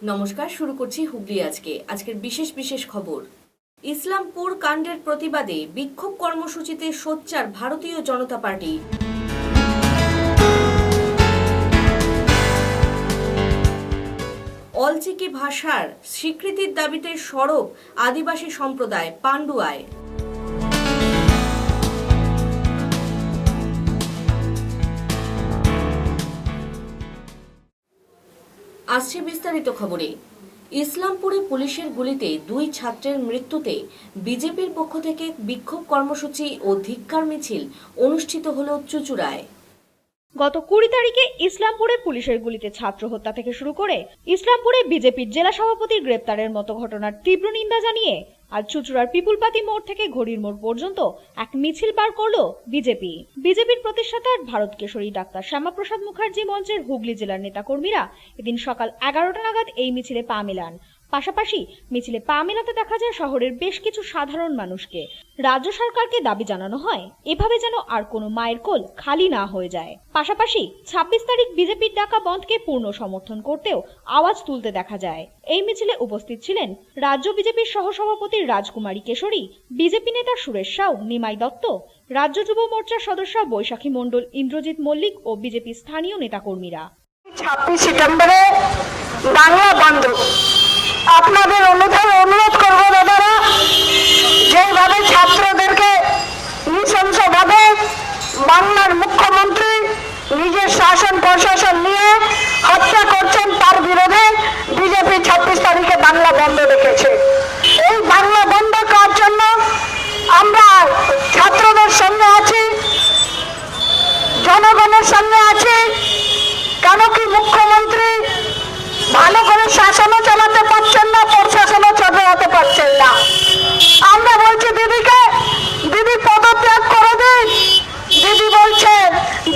নমস্কার, শুরু করছি হুগলি আজকের বিশেষ খবর। ইসলামপুর কাণ্ডের প্রতিবাদে বিক্ষোভ কর্মসূচিতে সোচ্চার ভারতীয় জনতা পার্টি। অলচিকি ভাষার স্বীকৃতির দাবিতে সরব আদিবাসী সম্প্রদায় পান্ডুয়ায়। আসছে বিস্তারিত খবরে। ইসলামপুরে পুলিশের গুলিতে 2 ছাত্রের মৃত্যুতে বিজেপির পক্ষ থেকে বিক্ষোভ কর্মসূচি ও ধিক্কার মিছিল অনুষ্ঠিত হলো চুঁচুড়ায়। গত 20 তারিখে ইসলামপুরে পুলিশের গুলিতে ছাত্র হত্যা থেকে শুরু করে ইসলামপুরে বিজেপির জেলা সভাপতির গ্রেপ্তারের মতো ঘটনার তীব্র নিন্দা জানিয়ে আজ চুঁচুড়ার পিপুলপাতি মোড় থেকে ঘড়ির মোড় পর্যন্ত এক মিছিল বার করলো বিজেপির প্রতিষ্ঠাতা ভারত কেশরী ডাক্তার শ্যামাপ্রসাদ মুখার্জি মঞ্চের হুগলি জেলার নেতাকর্মীরা এদিন সকাল 11টা নাগাদ এই মিছিলে পা মেলান। পাশাপাশি মিছিলে পা মেলাতে দেখা যায় শহরের বেশ কিছু সাধারণ মানুষকে। রাজ্য সরকারকে দাবি জানানো হয় এভাবে যেন আর কোনো মায়ের কোল খালি না হয়ে যায়। পাশাপাশি 26 তারিখ বিজেপির ডাকা বন্ধকে পূর্ণ সমর্থন করতেও আওয়াজ তুলতে দেখা যায়। এই মিছিলে উপস্থিত ছিলেন রাজ্য বিজেপির সহসভাপতি রাজকুমারী কেশরী, বিজেপি নেতা সুরেশ সাউ, নিমাই দত্ত, রাজ্য যুব মোর্চার সদস্য বৈশাখী মণ্ডল, ইন্দ্রজিৎ মল্লিক ও বিজেপি স্থানীয় নেতাকর্মীরা। 26 সেপ্টেম্বরে বাংলা বন্ধ। আপনাদের অনুরোধ করবো দাদারা, যেভাবে ছাত্রদেরকে নৃশংসভাবে বাংলার মুখ্যমন্ত্রী নিজের শাসন প্রশাসন নিয়ে হত্যা করছেন, তার বিরোধে বিজেপি 26 তারিখে বাংলা বন্ধ রেখেছে। এই বাংলা বন্ধ করার জন্য আমরা ছাত্রদের সঙ্গে আছি, জনগণের সঙ্গে আছি। কেন কি মুখ্যমন্ত্রী ভালো করে শাসনও চালাতে পারছেন না, প্রশাসনও চালাতে পারছেন না। আমরা বলছি দিদিকে, দিদি পদত্যাগ করে দিন। দিদি বলছেন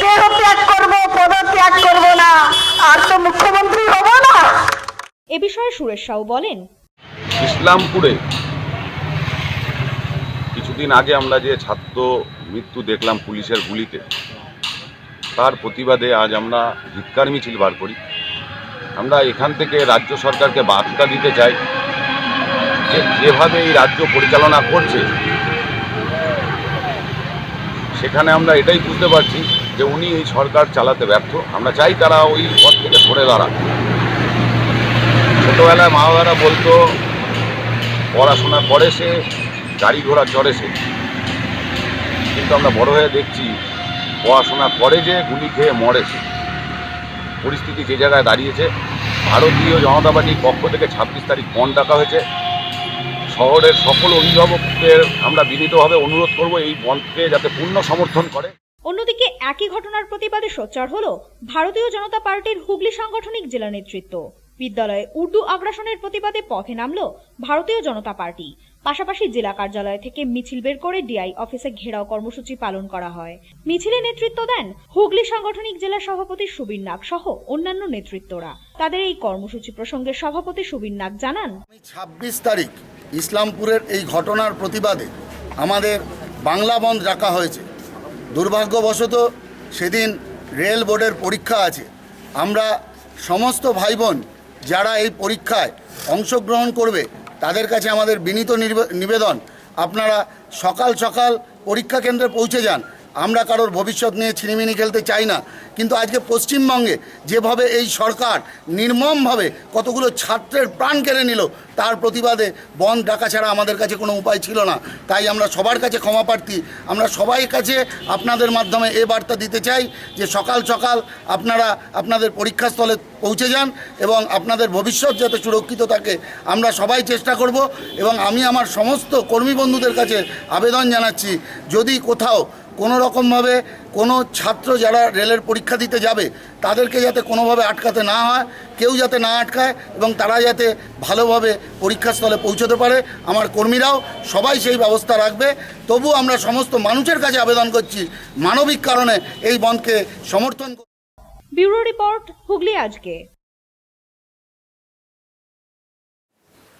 দেহ ত্যাগ করবো, পদত্যাগ করবো না, আর তো মুখ্যমন্ত্রী হব না। এ বিষয়ে সুরেশ সাউ বলেন, ইসলামপুরে কিছুদিন আগে আমরা যে ছাত্র মৃত্যু দেখলাম পুলিশের গুলিতে, তার প্রতিবাদে আজ আমরা ধিক্কার মিছিল বার করি। আমরা এখান থেকে রাজ্য সরকারকে বার্তা দিতে চাই যে যেভাবে এই রাজ্য পরিচালনা করছে, সেখানে আমরা এটাই বুঝতে পারছি যে উনি এই সরকার চালাতে ব্যর্থ। আমরা চাই তারা ওই পথ থেকে সরে দাঁড়ান। ছোটোবেলায় মা বাবারা বলতো পড়াশোনা করে সে, গাড়ি ঘোড়া চড়ে সে, কিন্তু আমরা বড় হয়ে দেখছি পড়াশোনা করে যে গুলি খেয়ে মরে সে। পরিস্থিতি যে জায়গায় দাঁড়িয়েছে, ভারতীয় জনতা পার্টির পক্ষ থেকে 26 তারিখ বন্ধ ডাকা হয়েছে। শহরের সকল অভিভাবকদের আমরা বিনীতভাবে অনুরোধ করব এই বন্ধকে যাতে পূর্ণ সমর্থন করে। অন্যদিকে একই ঘটনার প্রতিবাদে সোচ্চার হলো ভারতীয় জনতা পার্টির হুগলি সাংগঠনিক জেলা নেতৃত্ব। বিদ্যালয়ে উর্দু আগ্রাসনের প্রতিবাদে পথে নামলো ভারতীয় জনতা পার্টি। পাশাপাশি জেলা কার্যালয় থেকে মিছিল বের করে ডিআই অফিসে ঘেরাও কর্মসূচি পালন করা হয়। মিছিলে নেতৃত্ব দেন হুগলি সাংগঠনিক জেলা সভাপতি সুবীর নাগ সহ অন্যান্য নেতৃত্বরা। তাদের এই কর্মসূচি প্রসঙ্গে সভাপতি সুবীর নাগ জানান, 26 তারিখ ইসলামপুরের এই ঘটনার প্রতিবাদে আমাদের বাংলা বন্ধ রাখা হয়েছে। দুর্ভাগ্যবশত সেদিন রেল বোর্ডের পরীক্ষা আছে। আমরা সমস্ত ভাই বোন যারা এই পরীক্ষায় অংশগ্রহণ করবে তাদের কাছে আমাদের বিনীত নিবেদন, আপনারা সকাল সকাল পরীক্ষা কেন্দ্রে পৌঁছে যান। আমরা কারোর ভবিষ্যৎ নিয়ে ছিনিমিনি খেলতে চাই না, কিন্তু আজকে পশ্চিমবঙ্গে যেভাবে এই সরকার নির্মমভাবে কতগুলো ছাত্রের প্রাণ কেড়ে নিল, তার প্রতিবাদে বন্ধ ডাকা ছাড়া আমাদের কাছে কোনো উপায় ছিল না। তাই আমরা সবার কাছে ক্ষমা প্রার্থী। আমরা সবাই কাছে আপনাদের মাধ্যমে এ বার্তা দিতে চাই যে সকাল সকাল আপনারা আপনাদের পরীক্ষাস্থলে পৌঁছে যান এবং আপনাদের ভবিষ্যৎ যাতে সুরক্ষিত থাকে আমরা সবাই চেষ্টা করব। এবং আমি আমার সমস্ত কর্মী বন্ধুদের কাছে আবেদন জানাচ্ছি, যদি কোথাও কোনো রকমভাবে কোনো ছাত্র যারা রেলের পরীক্ষা দিতে যাবে তাদেরকে যাতে কোনোভাবে আটকাতে না হয়, কেউ যাতে না আটকায় এবং তারা যাতে ভালোভাবে পরীক্ষাস্থলে পৌঁছতে পারে। আমার কর্মীরাও সবাই সেই ব্যবস্থা রাখবে। তবু আমরা সমস্ত মানুষের কাছে আবেদন করছি মানবিক কারণে এই বন্ধকে সমর্থন। ব্যুরো রিপোর্ট, হুগলি আজকে।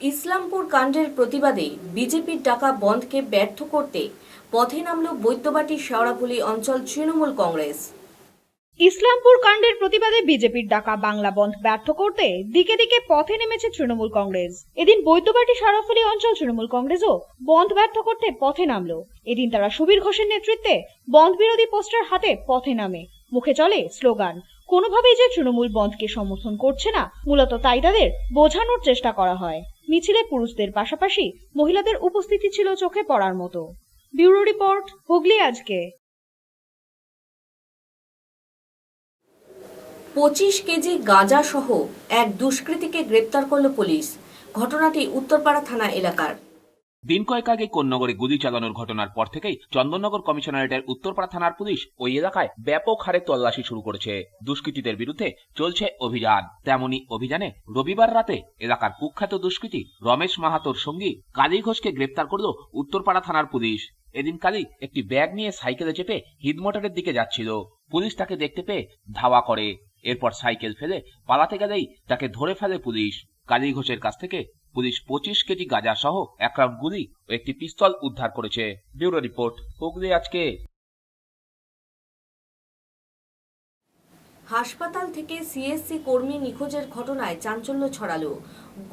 ইসলামপুর কাণ্ডের প্রতিবাদে বিজেপির ডাকা বন্ধকে ব্যর্থ করতে পথে নামল বৈদ্যবাটি শেওড়াফুলি অঞ্চল তৃণমূল কংগ্রেস। ইসলামপুর কাণ্ডের প্রতিবাদে বিজেপির ডাকা বাংলা বন্ধ ব্যর্থ করতে দিকে দিকে পথে নেমেছে তৃণমূল কংগ্রেস। এদিন বৈদ্যবাটি সারাফুলি অঞ্চল তৃণমূল কংগ্রেসও বন্ধ ব্যর্থ করতে পথে নামলো। এদিন তারা সুবীর ঘোষের নেতৃত্বে বন্ধ বিরোধী পোস্টার হাতে পথে নামে। মুখে চলে স্লোগান। কোনোভাবেই যে তৃণমূল বন্ধকে সমর্থন করছে না, মূলত তাই তাদের বোঝানোর চেষ্টা করা হয়। মিছিলে পুরুষদের পাশাপাশি মহিলাদের উপস্থিতি ছিল চোখে পড়ার মতো। ব্যুরো রিপোর্ট, হুগলি আজকে। 25 কেজি গাঁজা সহ এক দুষ্কৃতীকে গ্রেপ্তার করল পুলিশ। ঘটনাটি উত্তরপাড়া থানা এলাকার। দিন কয়েক আগে কোন্নগরে গুলি চালানোর ঘটনার পর থেকেই চন্দননগর কমিশনারেটের উত্তরপাড়া থানার পুলিশ ওই এলাকায় ব্যাপক হারে তল্লাশি শুরু করেছে। দুষ্কৃতীদের বিরুদ্ধে চলছে অভিযান। তেমনি অভিযানে রবিবার রাতে এলাকার কুখ্যাত দুষ্কৃতী রমেশ মাহাতোর সঙ্গী কালী ঘোষকে গ্রেপ্তার করল উত্তরপাড়া থানার পুলিশ। এদিন কালী একটি ব্যাগ নিয়ে সাইকেলে চেপে হিদমোটরের দিকে যাচ্ছিল। পুলিশ তাকে দেখতে পেয়ে ধাওয়া করে। এরপর সাইকেল ফেলে পালাতে গেলেই তাকে ধরে ফেলে পুলিশ। কালী ঘোষের কাছ থেকে পুলিশ 25 কেজি গাঁজা সহ এক রাউন্ড গুলি ও একটি পিস্তল উদ্ধার করেছে। ব্যুরো রিপোর্ট, হুগলি আজকে। হাসপাতাল থেকে সিএসসি কর্মী নিখোঁজের ঘটনায় চাঞ্চল্য ছড়ালো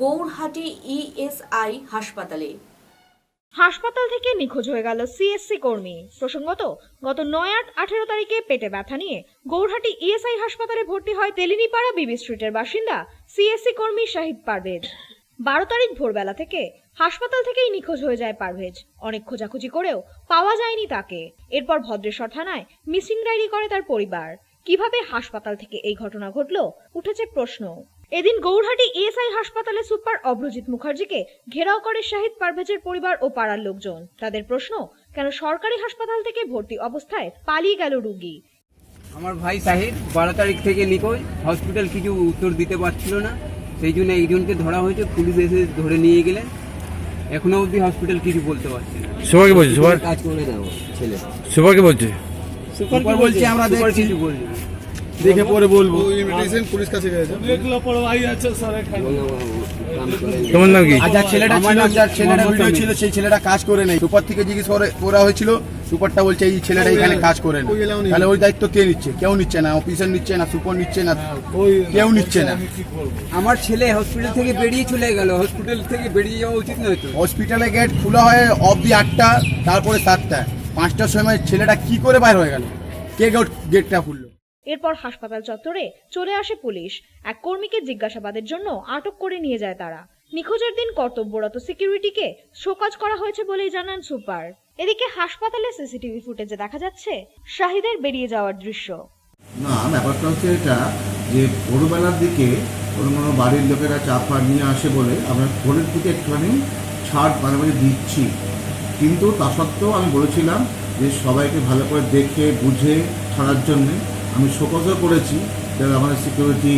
গৌরহাটি ইএসআই হাসপাতালে। হাসপাতাল থেকে নিখোঁজ হয়ে গেল সিএসসি কর্মী। প্রসঙ্গত, গত 9/8/18 তারিখে পেটে ব্যথা নিয়ে গৌরহাটি ইএসআই হাসপাতালে ভর্তি হয় তেলিনীপাড়া বিবি স্ট্রিটের বাসিন্দা সিএসসি কর্মী শাহিদ পারভেজ। 12 তারিখ ভোরবেলা থেকে হাসপাতাল থেকেই নিখোঁজ হয়ে যায় পারভেজ। অনেক খোঁজাখুঁজি করেও পাওয়া যায়নি তাকে। এরপর ভদ্রেশ্বর থানায় মিসিং ডায়েরি করে তার পরিবার। কিভাবে হাসপাতাল থেকে এই ঘটনা ঘটলো, উঠেছে প্রশ্ন। এদিন গৌরহাটি ইএসআই হাসপাতালে সুপার অভ্রজিৎ মুখার্জিকে ঘেরাও করে শাহিদ পারভেজের পরিবার ও পাড়ার লোকজন। তাদের প্রশ্ন, কেন সরকারি হাসপাতাল থেকে ভর্তি অবস্থায় পালিয়ে গেল রোগী। আমার ভাই শাহিদ 12 তারিখ থেকে নিখোঁজ। হসপিটাল কিছু উত্তর দিতে পারছিল না, সেই জন্য একজনকে ধরা হয়েছে। পুলিশ এসে ধরে নিয়ে গেলেন। এখনো অবধি হসপিটাল কিছু বলতে পারছে না। সুপারকে বলছে, সুপার কাজ করে দাও ছেলে। সুপারকে বলছে, সুপার বলছে আমরা দেখছি, কিছু বলছি দেখে পরে বলবো। পুলিশ কাছে গেছে। তোমার নাম কি? আচ্ছা, ছেলেটা ছিল, যার ছেলেটা ভিডিও ছিল, সেই ছেলেটা কাজ করে নেই। সুপার থেকে জিজ্ঞেস করা হয়েছিল। সুপারটা বলছে এই ছেলেটা এখানে কাজ করে না। তাহলে ওই দায়িত্ব কে নিচ্ছে? কেউ নিচ্ছে না। অফিসার নিচ্ছে না, সুপার নিচ্ছে না, কেউ নিচ্ছে না। আমার ছেলে হসপিটাল থেকে বেরিয়ে চলে গেল। হসপিটাল থেকে বেরিয়ে যাওয়া উচিত নয় তো? হসপিটালে গেট খোলা হয় অবধি 8টা, তারপরে 7টা। 5টার সময় ছেলেটা কি করে বাইর হয়ে গেল? কে গেটটা খুললো? এরপর হাসপাতাল চত্বরে চলে আসে পুলিশ। এক কর্মীকে জিজ্ঞাসাবাদের জন্য আটক করে নিয়ে যায় তারা। নিখোঁজের দিন কর্তব্যরত সিকিউরিটিকে শোকজ করা হয়েছে বলেই জানান সুপার। এদিকে হাসপাতালে সিসিটিভি ফুটেজে দেখা যাচ্ছে শাহিদের বেরিয়ে যাওয়ার দৃশ্য। না, ব্যাপারটা হচ্ছে এটা যে ভোরবেলার দিকে কোনো বাড়ির লোকেরা চাপ নিয়ে আসে বলে আমরা ভোরের দিকে একটুখানি ছাড় মাঝে দিচ্ছি। কিন্তু তা সত্ত্বেও আমি বলেছিলাম যে সবাইকে ভালো করে দেখে বুঝে ছাড়ার জন্যে আমি শোকজও করেছি। যারা আমাদের সিকিউরিটি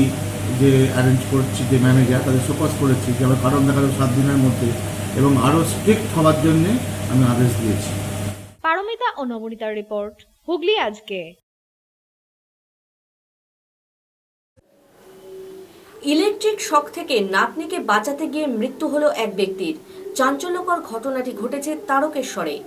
যে অ্যারেঞ্জ করছি, যে ম্যানেজার, তাদের শোকজ করেছি যে আমার কারণ দেখা যাবে 7 দিনের মধ্যে, এবং আরও স্ট্রিক্ট হওয়ার জন্যে আমি আদেশ দিয়েছি। পারমিতা ও নবনীতার রিপোর্ট, হুগলি আজকে। ইলেকট্রিক শক থেকে নাতনিকে বাঁচাতে গিয়ে মৃত্যু হলো এক ব্যক্তির। চাঞ্চল্যকর ঘটনাটি ঘটেছে তারকেশ্বরে।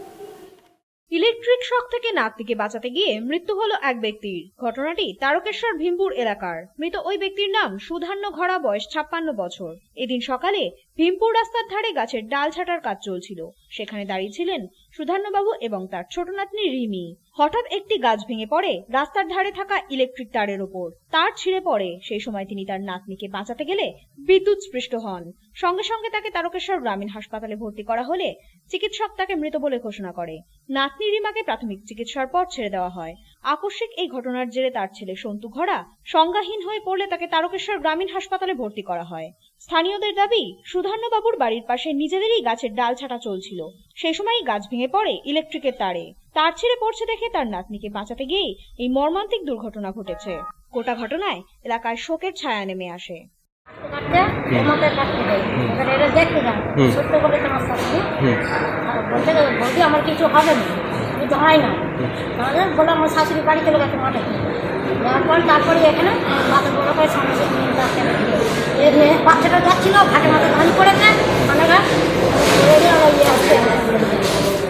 ইলেকট্রিক শক থেকে নাতনিকে বাঁচাতে গিয়ে মৃত্যু হলো এক ব্যক্তির। ঘটনাটি তারকেশ্বর ভীমপুর এলাকার। মৃত ওই ব্যক্তির নাম সুধান্য ঘরা, বয়স 56 বছর। এদিন সকালে ভীমপুর রাস্তার ধারে গাছের ডাল ছাঁটার কাজ চলছিল। সেখানে দাঁড়িয়ে ছিলেন সুধান্যবাবু এবং তার ছোট নাতনি রিমি। হঠাৎ একটি গাছ ভেঙে পড়ে রাস্তার ধারে থাকা ইলেকট্রিক তারের ওপর। তার ছিঁড়ে পড়ে। সেই সময় তিনি তার নাতনিকে বাঁচাতে গেলে বিদ্যুৎ স্পৃষ্ট হন। সঙ্গে সঙ্গে তাকে তারকেশ্বর গ্রামীণ হাসপাতালে ভর্তি করা হলে চিকিৎসক তাকে মৃত বলে ঘোষণা করে। নাতনি রিমাকে প্রাথমিক চিকিৎসার পর ছেড়ে দেওয়া হয়। আকস্মিক এই ঘটনার জেরে তার ছেলে সন্তু ঘরা সংজ্ঞাহীন হয়ে পড়লে তাকে তারকেশ্বর গ্রামীণ হাসপাতালে ভর্তি করা হয়। স্থানীয়দের দাবি, সুধান্যবাবুর বাড়ির পাশে নিজেদেরই গাছের ডাল ছাঁটা চলছিল। সেই সময়ই গাছ ভেঙে পড়ে ইলেকট্রিকের তারে। তার ছিঁড়ে পড়ছে দেখে তার নাতনিকে বাঁচাতে গিয়েই এই মর্মান্তিক দুর্ঘটনা ঘটেছে। গোটা ঘটনায় এলাকায় শোকের ছায়া নেমে আসে। আমার কিছু হবে না, কিছু হয় না। বলে আমার শাশুড়ি বাড়ি চলে গেছে মাঠে। যাওয়ার পর তারপরে এখানে বড় করে সমস্যা বাচ্চাটা যাচ্ছিল, ঘাটের মাথায় ধান পড়েছে, অনেকটা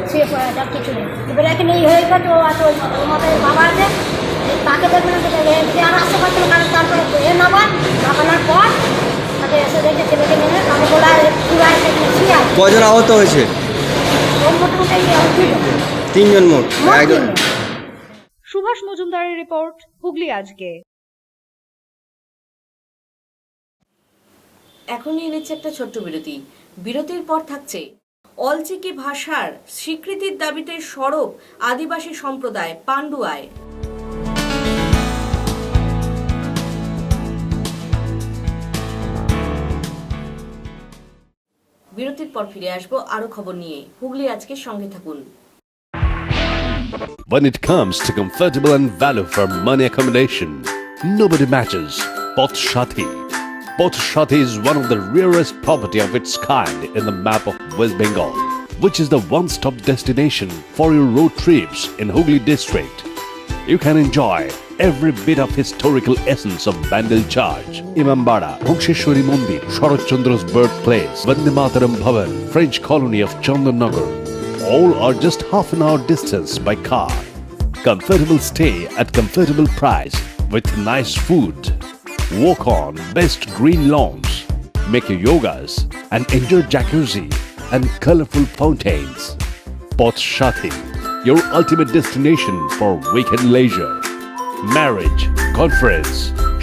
শুয়ে পড়ে, যার কিছু নেই। এবারে এখানে এই হয়ে গেছে, ও আছে, ওই মাথায় বাবা আছে, কাকে দেখবে না দেখে আর আসতে পারছিল কারণ তারপরে এ নামার নামানোর পর তাকে এসে দেখে ছেলেকে নিয়ে আমি বলা পুরা এসে গেছি আর কজন আহত হয়েছে? ওর মোটামুটি 3 জন মোট। একজন। সুভাষ মজুমদারের রিপোর্ট, হুগলি আজকে। এখন নিয়ে নিচ্ছে একটা ছোট্ট বিরতি। বিরতির পর থাকছে অলচিকি ভাষার স্বীকৃতির দাবিতে সরব আদিবাসী সম্প্রদায় পান্ডুয়ায়। বিরতির পর ফিরে আসবো আরো খবর নিয়ে। হুগলি আজকে সঙ্গে থাকুন। When it comes to comfortable and value for money accommodation, nobody matches Poth Shati. Poth Shati is one of the rarest property of its kind in the map of West Bengal, which is the one-stop destination for your road trips in Hooghly district. You can enjoy every bit of historical essence of Bandel Charge, Imambara, Bhongsheshwari Mandir, Sharat Chandra's birthplace, Vande Mataram Bhavan, French colony of Chandannagar. All are just half an hour distance by car. Comfortable stay at comfortable price with nice food. Walk on best green lawns, make your yogas and enjoy jacuzzi and colorful fountains. Poth Shati, your ultimate destination for weekend leisure. Marriage, conference,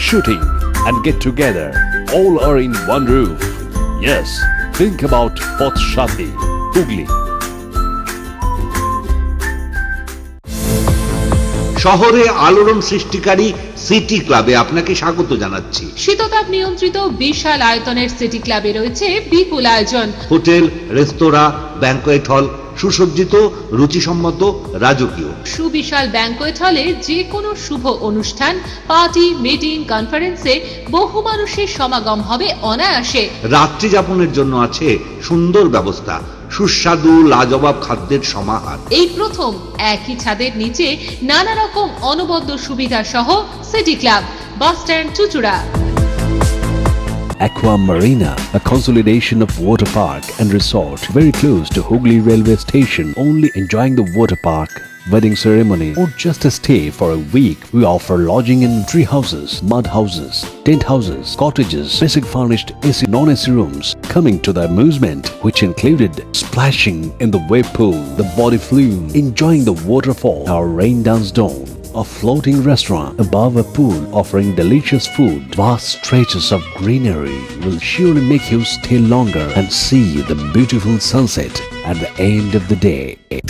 shooting and get together all are in one roof. Yes, think about Poth Shati, Hooghly. শহরে আলোড়ন সৃষ্টিকারী city ক্লাবে আপনাকে স্বাগত জানাচ্ছি। শীততাপ নিয়ন্ত্রিত বিশাল আয়তনের সিটি ক্লাবে রয়েছে বিপুল আয়োজন। হোটেল, রেস্তোরাঁ, ব্যাংকোয়েট হল, সুসজ্জিত, রুচিসম্মত, রাজকীয়। সুবিশাল ব্যাংকোয়েট হলে যে কোনো শুভ অনুষ্ঠান, পার্টি, মিটিং, কনফারেন্সে বহু মানুষের সমাগম হবে অনায়াসে। রাত্রি যাপনের জন্য আছে সুন্দর ব্যবস্থা, সুস্বাদু লাজবাব খাদ্যের সমাহার। এই প্রথম একই ছাদের নিচে নানা রকম অনবদ্য সুবিধা সহ city club, bus stand, Chuchura. Aqua Marina, a consolidation of water park and resort very close to Hooghly railway station. Only enjoying the water park, wedding ceremony or just a stay for a week. We offer lodging in tree houses, mud houses, tent houses, cottages, basic furnished AC, non-AC rooms. Coming to the amusement which included splashing in the wave pool, the body flume, enjoying the waterfall, our rain dance dome, a floating restaurant above a pool offering delicious food. Vast stretches of greenery will surely make you stay longer and see the beautiful sunset at the end of the day.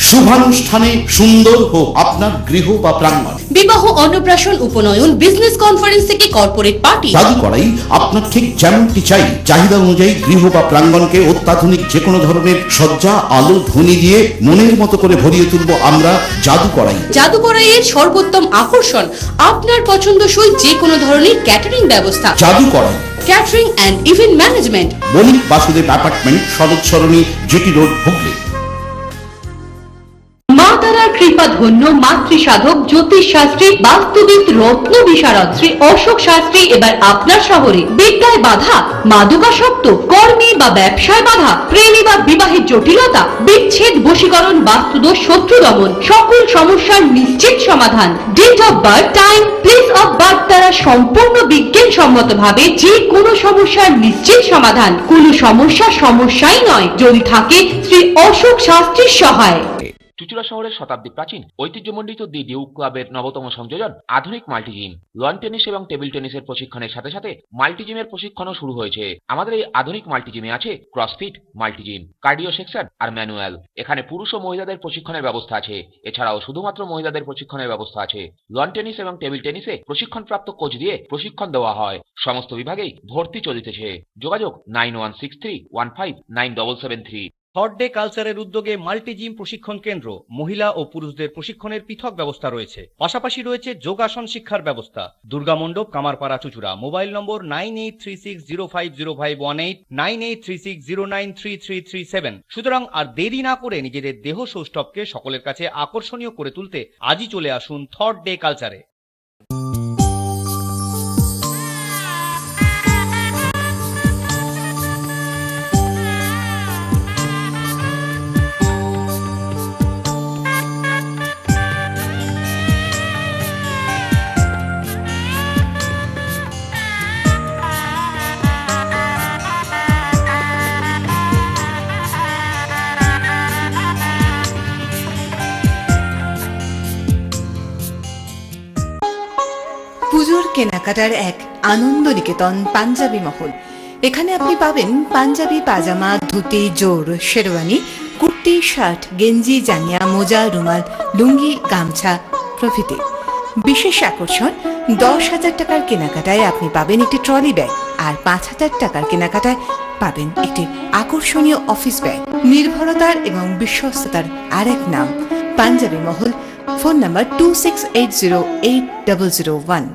শুভানুষ্ঠানে সুন্দর হোক আপনার গৃহ বা প্রাঙ্গণ। বিবাহ, অন্নপ্রাশন, উপনয়ন, business conference থেকে corporate party, জাদু করাই আপনার ঠিক যেমনটি চাই চাহিদা অনুযায়ী গৃহ বা প্রাঙ্গণকে অত্যাধুনিক যে কোনো ধরনের সজ্জা, আলো, ধ্বনি দিয়ে মনের মতো করে ভরিয়ে তুলব আমরা জাদু করাই। জাদু করাইয়ের সর্বোত্তম আকর্ষণ আপনার পছন্দসই যে কোনো ধরনের ক্যাটারিং ব্যবস্থা। জাদু করাই catering and event management, Banik Basudeb apartment, Sarat Sarani, GT road, Hooghly. মা তারার কৃপা ধন্য মাতৃ সাধক, জ্যোতিষ শাস্ত্রী, বাস্তুবিদ, রত্ন বিশারদ শ্রী অশোক শাস্ত্রী এবার আপনার শহরে। বিদ্যায় বাধা, মাদকাসক্ত, কর্মে বা ব্যবসায় বাধা, প্রেমে বা বিবাহের জটিলতা, বিচ্ছেদ, বশীকরণ, বাস্তুদোষ, শত্রু দমন, সকল সমস্যার নিশ্চিত সমাধান। Date of birth, time, place of birth দ্বারা সম্পূর্ণ বিজ্ঞানসম্মত ভাবে যে কোনো সমস্যার নিশ্চিত সমাধান। কোনো সমস্যাই নয় যদি থাকে শ্রী অশোক শাস্ত্রীর সহায়। চুচুড়া শহরের শতাব্দী প্রাচীন ঐতিহ্যমণ্ডিত দি ডিউক ক্লাবের নবতম সংযোজন আধুনিক মাল্টিজিম। লন টেনিস এবং টেবিল টেনিসের প্রশিক্ষণের সাথে সাথে মাল্টিজিমের প্রশিক্ষণও শুরু হয়েছে। আমাদের এই আধুনিক মাল্টিজিমে আছে ক্রসফিট, মাল্টিজিম, কার্ডিও সেকশন আর ম্যানুয়াল। এখানে পুরুষ ও মহিলাদের প্রশিক্ষণের ব্যবস্থা আছে। এছাড়াও শুধুমাত্র মহিলাদের প্রশিক্ষণের ব্যবস্থা আছে। লন টেনিস এবং টেবিল টেনিসে প্রশিক্ষণপ্রাপ্ত কোচ দিয়ে প্রশিক্ষণ দেওয়া হয়। সমস্ত বিভাগেই ভর্তি চলিতেছে। যোগাযোগ 9163159773। থার্ড ডে কালচারের উদ্যোগে মাল্টিজিম প্রশিক্ষণ কেন্দ্র, মহিলা ও পুরুষদের প্রশিক্ষণের পৃথক ব্যবস্থা রয়েছে। পাশাপাশি রয়েছে যোগাসন শিক্ষার ব্যবস্থা। দুর্গা মণ্ডপ, কামারপাড়া, চুচুড়া। মোবাইল নম্বর 9836050518, 9836093337। সুতরাং আর দেরি না করে নিজেদের দেহ সৌষ্ঠবকে সকলের কাছে আকর্ষণীয় করে তুলতে আজই চলে আসুন থার্ড ডে কালচারে। কেনাকাটার এক আনন্দ নিকেতন পাঞ্জাবি মহল। এখানে আপনি পাবেন পাঞ্জাবি, পাজামা, ধুতি, জোর, শেরওয়ানি, কুর্তি, শার্ট, গেঞ্জি, জাঙ্গিয়া, মোজা, রুমাল, লুঙ্গি, গামছা প্রভৃতি। বিশেষ আকর্ষণ, 10,000 টাকার কেনাকাটায় আপনি পাবেন একটি ট্রলি ব্যাগ, আর 5,000 টাকার কেনাকাটায় পাবেন একটি আকর্ষণীয় অফিস ব্যাগ। নির্ভরতার এবং বিশ্বস্ততার আরেক নাম পাঞ্জাবি মহল। Phone number 26808001।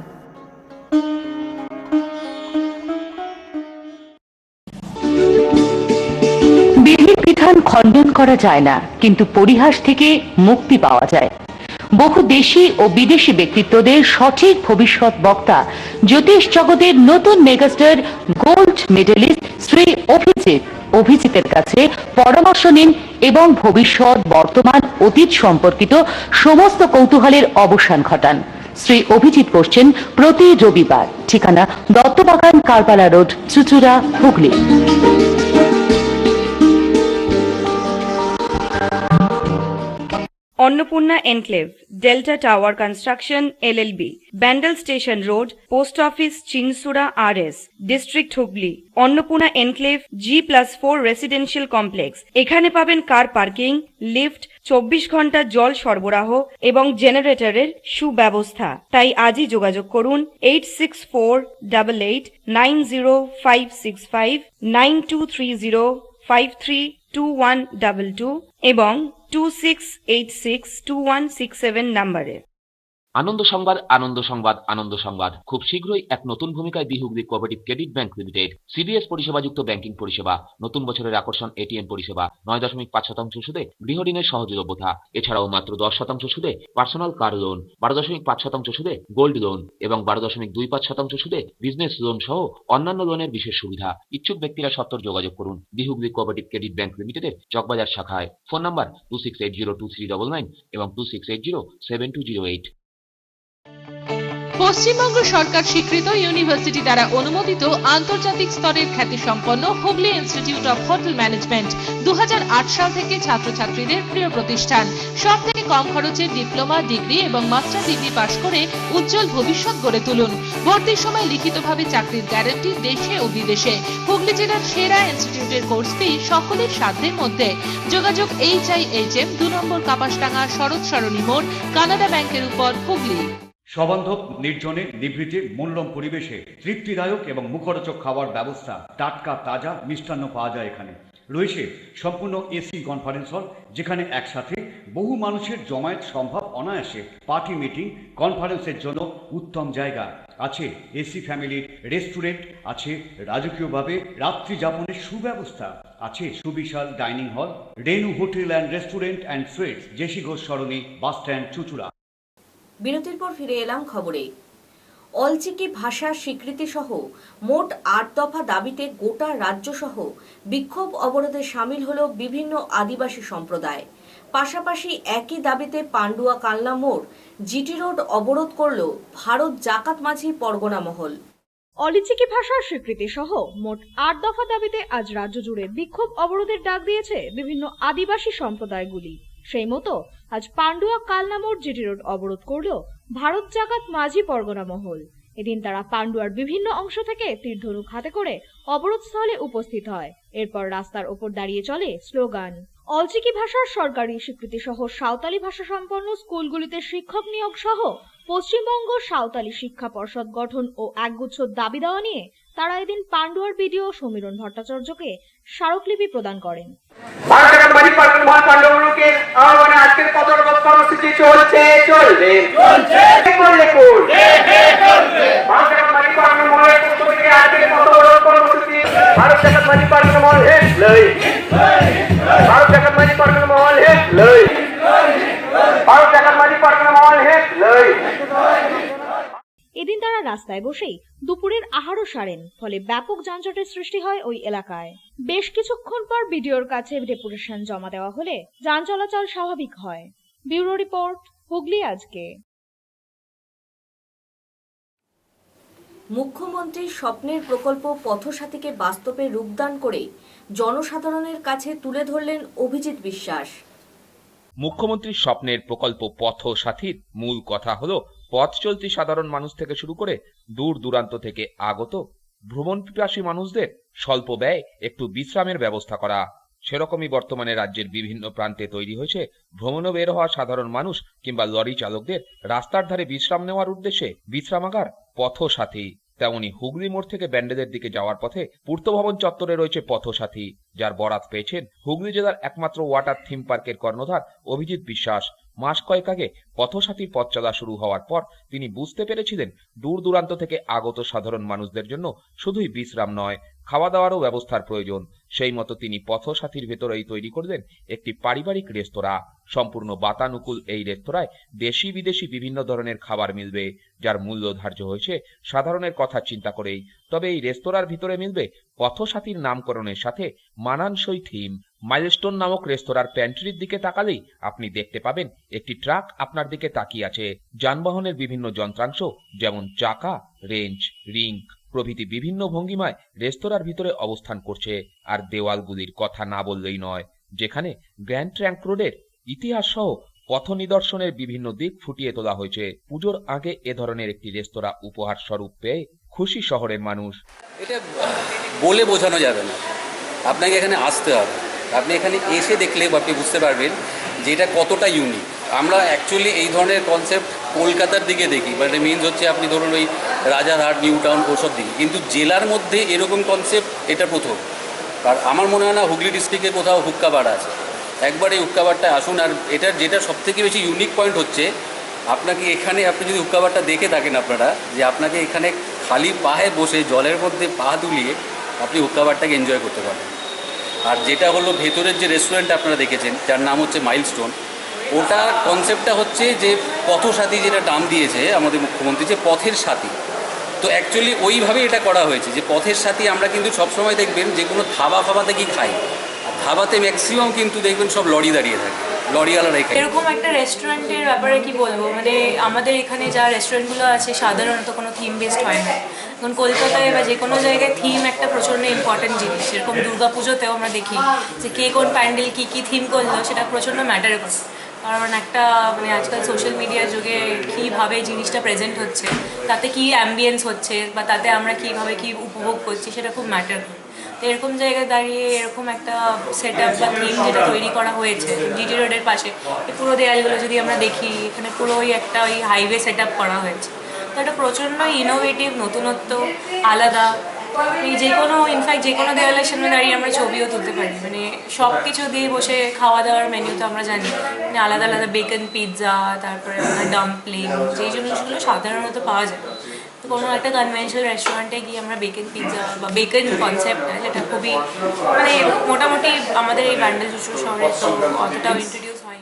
বিধির বিধান খণ্ডন করা যায় না, কিন্তু পরিহাস থেকে মুক্তি পাওয়া যায়। বহু দেশি ও বিদেশি ব্যক্তিত্বদের সঠিক ভবিষ্যৎ বক্তা, জ্যোতিষ জগতের নতুন মেগাস্টার, গোল্ড মেডেলিস্ট শ্রী অভিজিতের কাছে পরামর্শ নিন এবং ভবিষ্যৎ, বর্তমান, অতীত সম্পর্কিত সমস্ত কৌতূহলের অবসান ঘটান। শ্রী অভিজিৎ বসছেন প্রতি রবিবার। ঠিকানা Duttabagan, Karbala road, Chuchura, Hooghly. Annapurna enclave, delta tower construction LLB, Bandel station road, post office, Chinsurah, RS, district Hooghly. Annapurna enclave G+4 residential complex. এখানে পাবেন কার পার্কিং, লিফট, 24 ঘন্টা জল সরবরাহ এবং জেনারেটরের সুব্যবস্থা। তাই আজই যোগাযোগ করুন 8648890565, 9230532122 এবং 26862167 নম্বরে। আনন্দ সংবাদ, আনন্দ সংবাদ, আনন্দ সংবাদ। খুব শীঘ্রই এক নতুন ভূমিকায় বিহুগলি cooperative credit bank limited. CDS পরিষেবাযুক্ত ব্যাংকিং পরিষেবা, নতুন বছরের আকর্ষণ এটিএম পরিষেবা, 9.5% সুদে গৃহঋণের সহজলভ্যতা, এছাড়াও মাত্র 10% সুদে পার্সোনাল কার লোন, 12.5% সুদে গোল্ড লোন এবং 12.25% সুদে বিজনেস লোন সহ অন্যান্য লোনের বিশেষ সুবিধা। ইচ্ছুক ব্যক্তিরা সত্বর যোগাযোগ করুন বিহুগলি কোঅপারেটিভ ক্রেডিট ব্যাংক লিমিটেডের চকবাজার শাখায়। ফোন নাম্বার 26802399 এবং 26807208। পশ্চিমবঙ্গ সরকার স্বীকৃত ইউনিভার্সিটি দ্বারা অনুমোদিত আন্তর্জাতিক স্তরের খ্যাতিসম্পন্ন Hooghly institute of hotel management 2008 সাল থেকে ছাত্রছাত্রীদের প্রিয় প্রতিষ্ঠান। সব থেকে কম খরচে ডিপ্লোমা, ডিগ্রি এবং মাস্টার ডিগ্রি পাশ করে উজ্জ্বল ভবিষ্যৎ গড়ে তুলুন। ভর্তির সময় লিখিতভাবে চাকরির গ্যারান্টি দেশে ও বিদেশে। হুগলি জেলার সেরা ইনস্টিটিউটের কোর্স ফি সকলের সাধ্যের মধ্যে। যোগাযোগ HIHM 2 নম্বর কাপাসডাঙ্গা, শরৎ সরণী মোড়, কানাডা ব্যাংকের উপর, হুগলি। সবান্ধব, নির্জনে, নিভৃতে, মনোরম পরিবেশে তৃপ্তিদায়ক এবং মুখরোচক খাওয়ার ব্যবস্থা। টাটকা তাজা মিষ্টান্ন পাওয়া যায় এখানে। রয়েছে সম্পূর্ণ এসি কনফারেন্স হল, যেখানে একসাথে বহু মানুষের জমায়েত সম্ভব অনায়াসে। পার্টি, মিটিং, কনফারেন্সের জন্য উত্তম জায়গা। আছে এসি ফ্যামিলির রেস্টুরেন্ট, আছে রাজকীয়ভাবে রাত্রি যাপনের সুব্যবস্থা, আছে সুবিশাল dining hall. Renu hotel and restaurant and sweets, JC Ghosh Sarani, bus stand, চুচুড়া। বিরতির পর ফিরে এলাম খবরে। অলচিকি ভাষার স্বীকৃতি সহ মোট 8 দফা দাবিতে গোটা রাজ্য সহ বিক্ষোভ অবরোধে সামিল হল বিভিন্ন আদিবাসী সম্প্রদায়। পাশাপাশি একই দাবিতে পান্ডুয়া কালনা মোড়, জিটি রোড অবরোধ করল ভারত জাকাত মাঝি পরগনা মহল। অলিচিকি ভাষার স্বীকৃতি সহ মোট 8 দফা দাবিতে আজ রাজ্য জুড়ে বিক্ষোভ অবরোধের ডাক দিয়েছে বিভিন্ন আদিবাসী সম্প্রদায়গুলি। সেই মতো আজ পান্ডুয়া কালনা মোড়, জিটি রোড অবরোধ করল ভারত জাকাত মাঝি পরগনা মহল। এদিন তারা পান্ডুয়ার বিভিন্ন অংশ থেকে তীরধনুক হাতে করে অবরোধস্থলে উপস্থিত হয়। এরপর রাস্তার ওপর দাঁড়িয়ে চলে স্লোগান। অলচিকি ভাষার সরকারি স্বীকৃতি সহ সাঁওতালি ভাষা সম্পন্ন স্কুলগুলিতে শিক্ষক নিয়োগ সহ পশ্চিমবঙ্গ সাঁওতালি শিক্ষা পর্ষদ গঠন ও একগুচ্ছ দাবি দেওয়া নিয়ে তারা এদিন পান্ডুয়ার বিডিও সমীরণ ভট্টাচার্যকে স্মারকলিপি প্রদান করেন। আজকের পদরোধ কর্মসূচি চলছে, চলবে, ভারত জাকাত মাঝি পরগনা মহল হেডলাই, ভারত জাকাত মাঝি পরগনা মহল হেডলাই, ভারত জাকাত মাঝি পরগনা মহল হেডলাই। এদিন তারা রাস্তায় বসেই দুপুরের আহারও সারেন, ফলে ব্যাপক যানজটের সৃষ্টি হয় ওই এলাকায়। বেশ কিছুক্ষণ পর বিডিওর কাছে ডেপুটেশন জমা দেওয়া হলে যান চলাচল স্বাভাবিক হয়। ব্যুরো রিপোর্ট, হুগলি আজকে। মুখ্যমন্ত্রীর স্বপ্নের প্রকল্প পথসাথীকে বাস্তবে রূপদান করে জনসাধারণের কাছে তুলে ধরলেন অভিজিৎ বিশ্বাস। মুখ্যমন্ত্রীর স্বপ্নের প্রকল্প পথসাথীর মূল কথা হলো পথ চলতি সাধারণ মানুষ থেকে শুরু করে দূর দূরান্ত থেকে আগত ভ্রমণ পিপাসী মানুষদের স্বল্প ব্যয় একটু বিশ্রামের ব্যবস্থা করা। সেরকমই বর্তমানে রাজ্যের বিভিন্ন প্রান্তে তৈরি হয়েছে ভ্রমণে বের হওয়া সাধারণ মানুষ কিংবা লরি চালকদের রাস্তার ধারে বিশ্রাম নেওয়ার উদ্দেশ্যে বিশ্রামাগার পথসাথী। তেমনি হুগলি মোড় থেকে ব্যান্ডেলের দিকে যাওয়ার পথে পূর্তভবন চত্বরে রয়েছে পথসাথী, যার বরাত পেয়েছেন হুগলি জেলার একমাত্র ওয়াটার থিম পার্কের কর্ণধার অভিজিৎ বিশ্বাস। মাস কয়েক আগে পথসাথীর পথ চলা শুরু হওয়ার পর তিনি বুঝতে পেরেছিলেন দূর দূরান্ত থেকে আগত সাধারণ মানুষদের জন্য শুধুই বিশ্রাম নয়, খাওয়া দাওয়ারও ব্যবস্থার প্রয়োজন। সেই মতো তিনি পথসাথীর ভেতরেই তৈরি করলেন একটি পারিবারিক রেস্তোরাঁ। সম্পূর্ণ বাতানুকূল এই রেস্তোরাঁয় দেশি বিদেশি বিভিন্ন ধরনের খাবার মিলবে, যার মূল্য ধার্য হয়েছে সাধারণের কথা চিন্তা করেই। তবে এই রেস্তোরাঁর ভিতরে মিলবে পথসাথীর নামকরণের সাথে মানানসই থিম। মাইলস্টোন নামক রেস্তোরাঁর প্যান্ট্রির দিকে তাকালেই আপনি দেখতে পাবেন একটি ট্রাক আপনার দিকে তাকিয়ে আছে। যানবাহনের বিভিন্ন যন্ত্রাংশ যেমন চাকা, রেঞ্জ, রিং প্রভৃতি বিভিন্ন ভঙ্গিমায় রেস্তোরাঁর ভিতরে অবস্থান করছে। আর দেওয়ালগুলির কথা না বললেই নয়, যেখানে গ্র্যান্ড ট্র্যাঙ্ক রোডের ইতিহাস সহ পথ নিদর্শনের বিভিন্ন দিক ফুটিয়ে তোলা হয়েছে। পুজোর আগে এ ধরনের একটি রেস্তোরাঁ উপহার স্বরূপ পেয়ে খুশি শহরের মানুষ। এটা বলে বোঝানো যাবে না, আপনাকে এখানে আসতে হবে। আপনি এখানে এসে দেখলে আপনি বুঝতে পারবেন যে এটা কতটা ইউনিক। আমরা অ্যাকচুয়ালি এই ধরনের কনসেপ্ট কলকাতার দিকে দেখি, মানে মিনস হচ্ছে আপনি ধরুন ওই রাজারহাট, নিউ টাউন ওসব দিকে, কিন্তু জেলার মধ্যে এরকম কনসেপ্ট এটা প্রথম। আর আমার মনে হয় না হুগলি ডিস্ট্রিক্টে কোথাও হুক্কা বার আছে। একবার এই হুক্কা বারটা আসুন। আর এটার যেটা সবথেকে বেশি ইউনিক পয়েন্ট হচ্ছে আপনাকে এখানে, আপনি যদি হুক্কা বারটা দেখে থাকেন আপনারা, যে আপনাকে এখানে খালি পায়ে বসে জলের মধ্যে পা দুলিয়ে আপনি হুক্কা বারটাকে এনজয় করতে পারবেন। আর যেটা হলো ভেতরের যে রেস্টুরেন্ট আপনারা দেখেছেন, যার নাম হচ্ছে মাইলস্টোন, ওটার কনসেপ্টটা হচ্ছে যে পথসাথী, যেটা নাম দিয়েছে আমাদের মুখ্যমন্ত্রী, যে পথের সাথী। তো অ্যাকচুয়ালি ওইভাবে এটা করা হয়েছে যে পথের সাথী। আমরা কিন্তু সবসময় দেখবেন যে কোনো ধাবা ফাবাতে কি খাই, ধাবাতে ম্যাক্সিমাম কিন্তু দেখবেন সব লরি দাঁড়িয়ে থাকে, লরিওয়ালারাই খায়। এরকম একটা রেস্টুরেন্টের ব্যাপারে কি বলবো, মানে আমাদের এখানে যা রেস্টুরেন্টগুলো আছে সাধারণত কোনো থিম বেসড হয় না। এখন কলকাতায় বা যে কোনো জায়গায় থিম একটা প্রচণ্ড ইম্পর্টেন্ট জিনিস। এরকম দুর্গা পুজোতেও আমরা দেখি যে কে কোন প্যান্ডেল কী কী থিম করলো, সেটা প্রচণ্ড ম্যাটার করে। কারণ একটা মানে আজকাল সোশ্যাল মিডিয়ার যুগে কীভাবে জিনিসটা প্রেজেন্ট হচ্ছে, তাতে কী অ্যাম্বিয়েন্স হচ্ছে বা তাতে আমরা কীভাবে কী উপভোগ করছি, সেটা খুব ম্যাটার করে। তো এরকম জায়গায় দাঁড়িয়ে এরকম একটা সেট আপ বা থিম যেটা তৈরি করা হয়েছে জিটি রোডের পাশে, এই পুরো দেয়ালগুলো যদি আমরা দেখি, এখানে পুরো একটা ওই হাইওয়ে সেট আপ করা হয়েছে। তো এটা প্রচণ্ড ইনোভেটিভ, নতুনত্ব, আলাদা। যে কোনো ইনফ্যাক্ট যে কোনো দেওয়ালের সামনে দাঁড়িয়ে আমরা ছবিও তুলতে পারি। মানে সব কিছু দিয়ে বসে খাওয়া দাওয়ার মেনু তো আমরা জানি, মানে আলাদা আলাদা বেকন পিৎজা, তারপরে ডাম্পলিং, যেই জিনিসগুলো সাধারণত পাওয়া যায়। তো কোনো একটা কনভেনশনাল রেস্টুরেন্টে গিয়ে আমরা বেকন পিৎজা বা বেকন কনসেপ্টটা, যেটা খুবই মানে মোটামুটি আমাদের এই ব্যান্ডেল চুচুড়া শহরে তো অতটাও ইন্ট্রোডিউস হয়।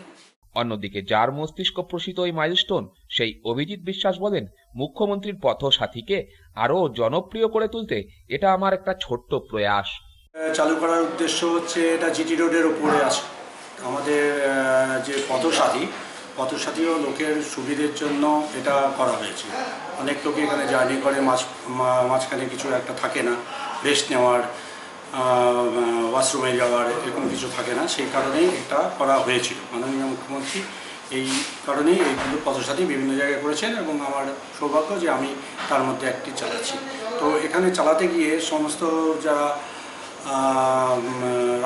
অন্যদিকে যার মস্তিষ্ক প্রসিত ওই মাইলস্টোন, সেই অভিজিৎ বিশ্বাস বলেন, মুখ্যমন্ত্রীর পথসাথীকে আরও জনপ্রিয় করে তুলতে এটা আমার একটা ছোট্ট প্রয়াস। চালু করার উদ্দেশ্য হচ্ছে, এটা জিটি রোডের ওপরে আছে আমাদের যে পথসাথীও লোকের সুবিধের জন্য এটা করা হয়েছে। অনেক লোকে এখানে জার্নি করে, মাঝখানে কিছু একটা থাকে না, রেস্ট নেওয়ার, ওয়াশরুমে যাওয়ার, এরকম কিছু থাকে না। সেই কারণেই এটা করা হয়েছিল। মাননীয় মুখ্যমন্ত্রী এই কারণেই এইগুলো পথসাথী বিভিন্ন জায়গায় করেছেন এবং আমার সৌভাগ্য যে আমি তার মধ্যে একটি চালাচ্ছি। তো এখানে চালাতে গিয়ে সমস্ত যারা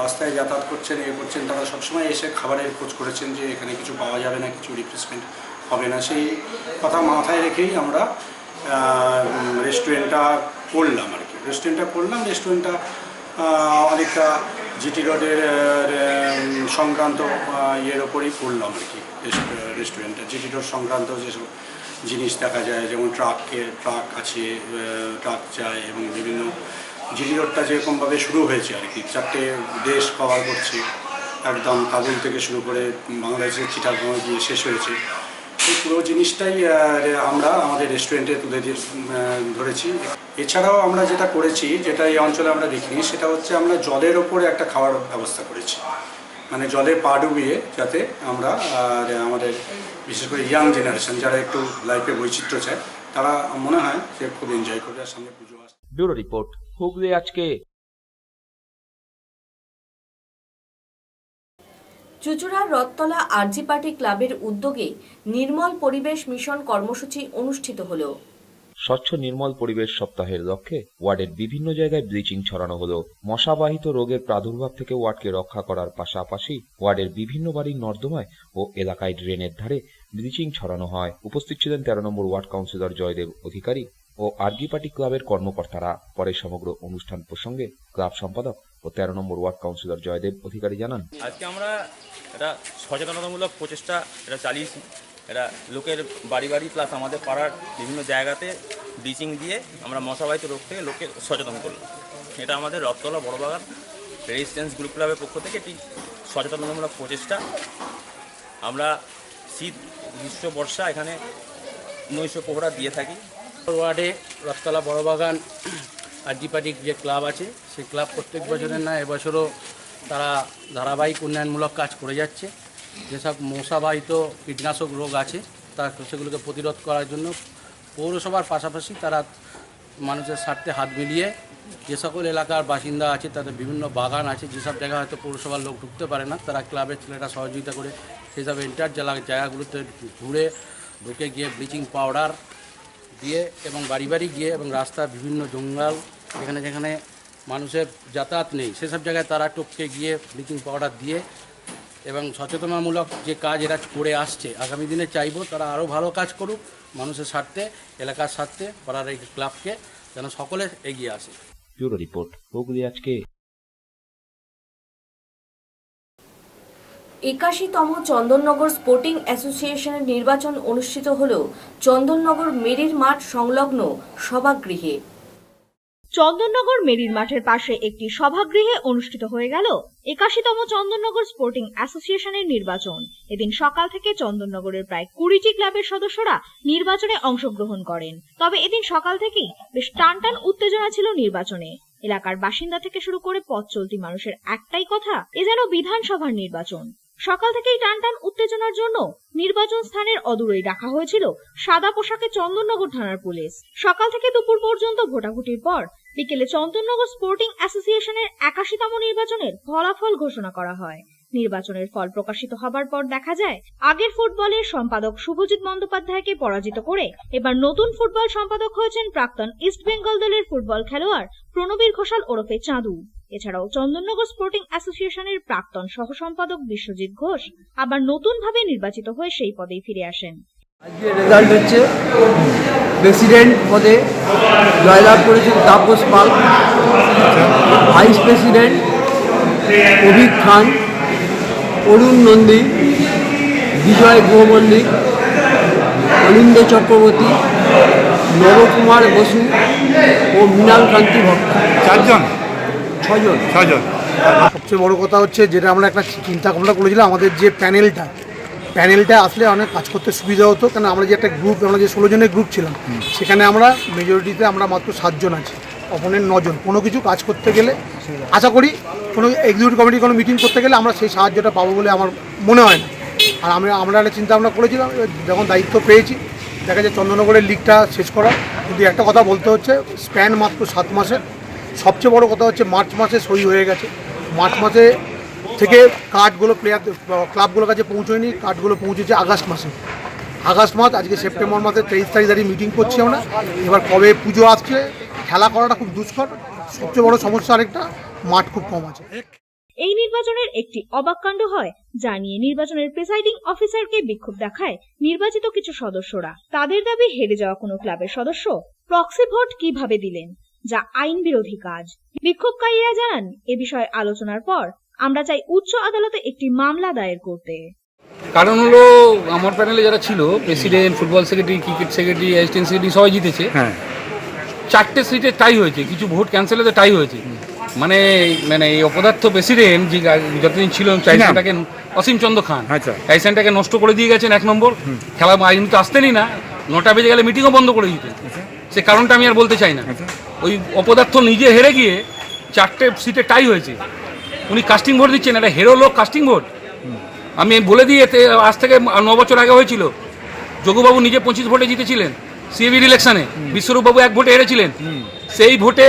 রাস্তায় যাতায়াত করছেন, করছেন, তারা সবসময় এসে খাবারের খোঁজ করেছেন যে এখানে কিছু পাওয়া যাবে না, কিছু রিফ্রেশমেন্ট হবে না। সেই কথা মাথায় রেখেই আমরা রেস্টুরেন্টটা করলাম আর কি। রেস্টুরেন্টটা অনেকটা জিটি রোডের সংক্রান্ত ইয়ের ওপরেই করলাম আর কি। রেস্টুরেন্টটা জিটি রোড সংক্রান্ত যেসব জিনিস দেখা যায়, যেমন ট্রাক আছে, ট্রাক যায় এবং বিভিন্ন জিটি রোডটা যেরকমভাবে শুরু হয়েছে আর কি, 4টে দেশ কভার করছে, একদম কাবুল থেকে শুরু করে বাংলাদেশের চিটাগং গিয়ে শেষ হয়েছে। এই পুরো জিনিসটাই আমরা আমাদের রেস্টুরেন্টে তুলে ধরেছি। এছাড়াও আমরা যেটা করেছি, যেটা এই অঞ্চলে আমরা দেখিনি, সেটা হচ্ছে আমরা জলের ওপরে একটা খাওয়ার ব্যবস্থা করেছি। মানে জলে পা ডুবিয়ে, যাতে আমরা আমাদের বিশেষ করে ইয়াং জেনারেশন যারা একটু লাইফে বৈচিত্র্য চায়, তারা মনে হয় যে খুব এনজয় করবে। আর সামনে পুজো আসছে। ব্যুরো রিপোর্ট, হুগলি আজকে। চুঁচুড়ার রথতলা আরজি পার্টি ক্লাবের উদ্যোগে নির্মল পরিবেশ মিশন কর্মসূচি অনুষ্ঠিত হলো। স্বচ্ছ নির্মল পরিবেশ সপ্তাহের লক্ষ্যে ওয়ার্ডের বিভিন্ন জায়গায় ব্লিচিং ছড়ানো হলো। মশাবাহিত রোগের প্রাদুর্ভাব থেকে ওয়ার্ডকে রক্ষা করার পাশাপাশি ওয়ার্ডের বিভিন্ন বাড়ির নর্দমায় ও এলাকায় ড্রেনের ধারে ব্লিচিং ছড়ানো হয়। উপস্থিত ছিলেন 13 নম্বর ওয়ার্ড কাউন্সিলর জয়দেব অধিকারী ও আরজি পার্টি ক্লাবের কর্মকর্তারা। পরে সমগ্র অনুষ্ঠান প্রসঙ্গে ক্লাব সম্পাদক ও 13 নম্বর ওয়ার্ড কাউন্সিলর জয়দেব অধিকারী জানান, আজকে আমরা একটা সচেতনতামূলক প্রচেষ্টা এটা চালিয়েছি। এটা লোকের বাড়ি বাড়ি প্লাস আমাদের পাড়ার বিভিন্ন জায়গাতে ব্লিচিং দিয়ে আমরা মশাবাহিত রোগ থেকে লোককে সচেতন করলাম। এটা আমাদের রথতলা বড়বাগান রেজিস্ট্যান্স গ্রুপ ক্লাবের পক্ষ থেকে একটি সচেতনতামূলক প্রচেষ্টা। আমরা শীত, গ্রীষ্ম, বর্ষা এখানে নৈশ প্রহরা দিয়ে থাকি। ওয়ার্ডে রথতলা বড়বাগান আরজি পার্টি যে ক্লাব আছে সেই ক্লাব প্রত্যেক বছরের না এবছরও তারা ধারাবাহিক উন্নয়নমূলক কাজ করে যাচ্ছে। যেসব মশাবাহিত কীটনাশক রোগ আছে সেগুলোকে প্রতিরোধ করার জন্য পৌরসভার পাশাপাশি তারা মানুষের স্বার্থে হাত মিলিয়ে যে সকল এলাকার বাসিন্দা আছে তাদের বিভিন্ন বাগান আছে, যেসব জায়গায় হয়তো পৌরসভার লোক ঢুকতে পারে না, তারা ক্লাবের ছেলেরা সহযোগিতা করে সেই সব এন্টার জায়গাগুলোতে ঢুকে গিয়ে ব্লিচিং পাউডার দিয়ে এবং বাড়ি বাড়ি গিয়ে এবং রাস্তার বিভিন্ন জঙ্গল যেখানে যেখানে মানুষের যাতায়াত নেই সেসব জায়গায় তারা টপকে গিয়ে ব্লিচিং পাউডার দিয়ে এবং সচেতনামূলক যে কাজ এরা করে আসছে। আগামী দিনে চাইবো তারা আরও ভালো কাজ করুক মানুষের স্বার্থে, এলাকার স্বার্থে, পাড়ার এই ক্লাবকে যেন সকলে এগিয়ে আসে। ব্যুরো রিপোর্ট, হুগলি আজকে। 81তম চন্দননগর স্পোর্টিং অ্যাসোসিয়েশনের নির্বাচন অনুষ্ঠিত হল চন্দননগর মেরির মাঠ সংলগ্ন সভাগৃহে। চন্দননগর মেরির মাঠের পাশে একটি সভাগৃহে অনুষ্ঠিত হয়ে গেল 81তম চন্দননগর স্পোর্টিং অ্যাসোসিয়েশনের নির্বাচন। এদিন সকাল থেকে চন্দননগরের প্রায় 20টি ক্লাবের সদস্যরা নির্বাচনে অংশগ্রহণ করেন। তবে এদিন সকাল থেকেই বেশ টানটান উত্তেজনা ছিল নির্বাচনে। এলাকার বাসিন্দা থেকে শুরু করে পথ চলতি মানুষের একটাই কথা, এ যেন বিধানসভার নির্বাচন। সকাল থেকেই টানটান উত্তেজনার জন্য নির্বাচন স্থানের অদূরেই রাখা হয়েছিল সাদা পোশাকে চন্দননগর থানার পুলিশ। সকাল থেকে দুপুর পর্যন্ত ভোটাভুটির পর বিকেলে চন্দননগর স্পোর্টিং অ্যাসোসিয়েশনের 81তম নির্বাচনের ফলাফল ঘোষণা করা হয়। নির্বাচনের ফল প্রকাশিত হবার পর দেখা যায় আগের ফুটবলের সম্পাদক শুভজিৎ বন্দ্যোপাধ্যায়কে পরাজিত করে এবার নতুন ফুটবল সম্পাদক হয়েছেন প্রাক্তন ইস্ট বেঙ্গল দলের ফুটবল খেলোয়াড় প্রণবীর ঘোষাল ওরফে চাঁদু। এছাড়াও চন্দননগর স্পোর্টিং অ্যাসোসিয়েশনের প্রাক্তন সহ সম্পাদক বিশ্বজিৎ ঘোষ আবার নতুন ভাবে নির্বাচিত হয়ে সেই পদেই ফিরে আসেন। আজকের রেজাল্ট হচ্ছে প্রেসিডেন্ট পদে জয়লাভ করেছেন তাপস পাল, ভাইস প্রেসিডেন্ট অভিক খান, অরুণ নন্দী, বিজয় গুহ মল্লিক, অনিন্দ চক্রবর্তী, নবকুমার বসু ও মৃণাল কান্তি ভট্ট। ছজন। সবচেয়ে বড় কথা হচ্ছে যেটা আমরা একটা চিন্তা ভাবনা করেছিলাম, আমাদের যে প্যানেলটা আসলে অনেক কাজ করতে সুবিধা হতো, কারণ আমরা যে একটা গ্রুপ, আমরা যে 16 জনের গ্রুপ ছিলাম সেখানে আমরা মেজরিটিতে আমরা মাত্র 7 জন আছি, অপোনেন্ট 9 জন। কোনো কিছু কাজ করতে গেলে আশা করি কোনো এক্সিকিউটিভ কমিটি কোনো মিটিং করতে গেলে আমরা সেই সাহায্যটা পাবো বলে আমার মনে হয় না। আর আমরা একটা চিন্তা ভাবনা করেছিলাম, যখন দায়িত্ব পেয়েছি দেখা যায় চন্দননগরের লিগটা শেষ করা, কিন্তু একটা কথা বলতে হচ্ছে স্প্যান মাত্র 7 মাসের। সবচেয়ে বড় কথা হচ্ছে মার্চ মাসে সই হয়ে গেছে, মার্চ মাসে থেকে কার্ডগুলো ক্লাবগুলোর কাছে পৌঁছয়নি, কার্ডগুলো পৌঁছেছে আগস্ট মাসে। আগস্ট মাস, আজকে সেপ্টেম্বর মাসের 23 তারিখ দাঁড়িয়ে মিটিং করছি আমরা। এবার কবে পুজো আসছে, খেলা করাটা খুব দুষ্কর। সবচেয়ে বড় সমস্যা আরেকটা, মাঠ খুব কম আছে। এই নির্বাচনের একটি অবাক কাণ্ড হয়, যা নিয়ে নির্বাচনের প্রিসাইডিং অফিসারকে বিক্ষোভ দেখায় নির্বাচিত কিছু সদস্যরা। তাদের দাবি হেরে যাওয়া কোনো ক্লাবের সদস্য প্রক্সি ভোট কিভাবে দিলেন, যা আইন বিরোধী কাজ। বিক্ষোভকারীরা জানান, এ বিষয়ে আলোচনার পর আমরা চাই উচ্চ আদালতে একটি মামলা দায়ের করতে। কারণ হলো আমার প্যানেলে যারা ছিল, president, football secretary, cricket secretary, assistant secretary সবাই জিতেছে। 4টে সিটে টাই হয়েছে, কিছু ভোট ক্যান্সেল হতে টাই হয়েছে। মানে এই অপদার্থ প্রেসিডেন্ট যে যতদিন ছিল টাইসেনটাকে, অসীম চন্দ্র খান, টাইসেনটাকে নষ্ট করে দিয়ে গেছেন। 1 নম্বর, খেলা আইনি তো আসতেনই না, 9টা বেজে গেলে মিটিংও বন্ধ করে দিতেন। সে কারণটা আমি আর বলতে চাই না। ওই অপদার্থ নিজে হেরে গিয়ে 4টে সিটে টাই হয়েছে। উনি কাস্টিং ভোট দিচ্ছেন, এটা হেরো লোক কাস্টিং ভোট। আমি বলে দিয়ে আজ থেকে 9 বছর আগে হয়েছিল, যোগুবাবু নিজে 25 ভোটে জিতেছিলেন সিএবির ইলেকশনে, বিশ্বরূপবাবু 1 ভোটে হেরেছিলেন। সেই ভোটে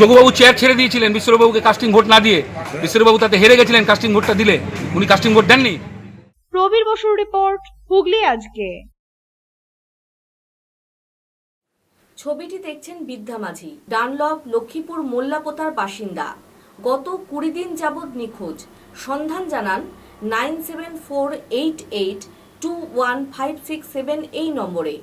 যোগবাবু চেয়ার ছেড়ে দিয়েছিলেন বিশ্ববাবুকে কাস্টিং ভোট না দিয়ে, বিশ্ববাবু তাতে হেরে গেছিলেন, কাস্টিং ভোটটা দিলে উনি কাস্টিং ভোট দেননি। প্রবীর বসুর রিপোর্ট, হুগলি আজকে। ছবিটি দেখছেন বিদ্যা মাঝি, ডানলপ লক্ষ্মীপুর মোল্লাপোতার বাসিন্দা। গত 20 দিন যাবৎ নিখোঁজ। সন্ধান জানান 9748821567 এই নম্বরে।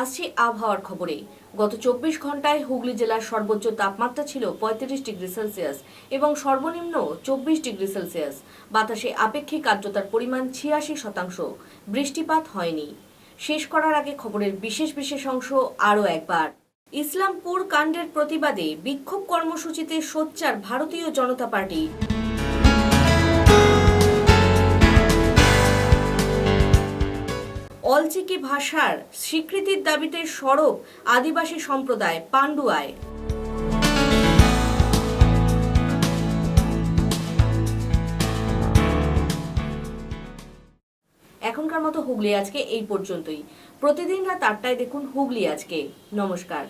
আসছি আবহাওয়ার খবরে। গত 24 ঘন্টায় হুগলি জেলার সর্বোচ্চ তাপমাত্রা ছিল 35 ডিগ্রি সেলসিয়াস এবং সর্বনিম্ন 24 ডিগ্রি সেলসিয়াস। বাতাসে আপেক্ষিক আর্দ্রতার পরিমাণ 86%। বৃষ্টিপাত হয়নি। শেষ করার আগে খবরের বিশেষ অংশ আরও একবার। ইসলামপুর কাণ্ডের প্রতিবাদে বিক্ষোভ কর্মসূচিতে সোচ্চার ভারতীয় জনতা পার্টি। অলচিকি ভাষার স্বীকৃতির দাবিতে সরব আদিবাসী সম্প্রদায় পান্ডুয়ায়। এখনকার মতো হুগলি আজকে এই পর্যন্তই। প্রতিদিন রাত 8টায় দেখুন হুগলি আজকে। নমস্কার।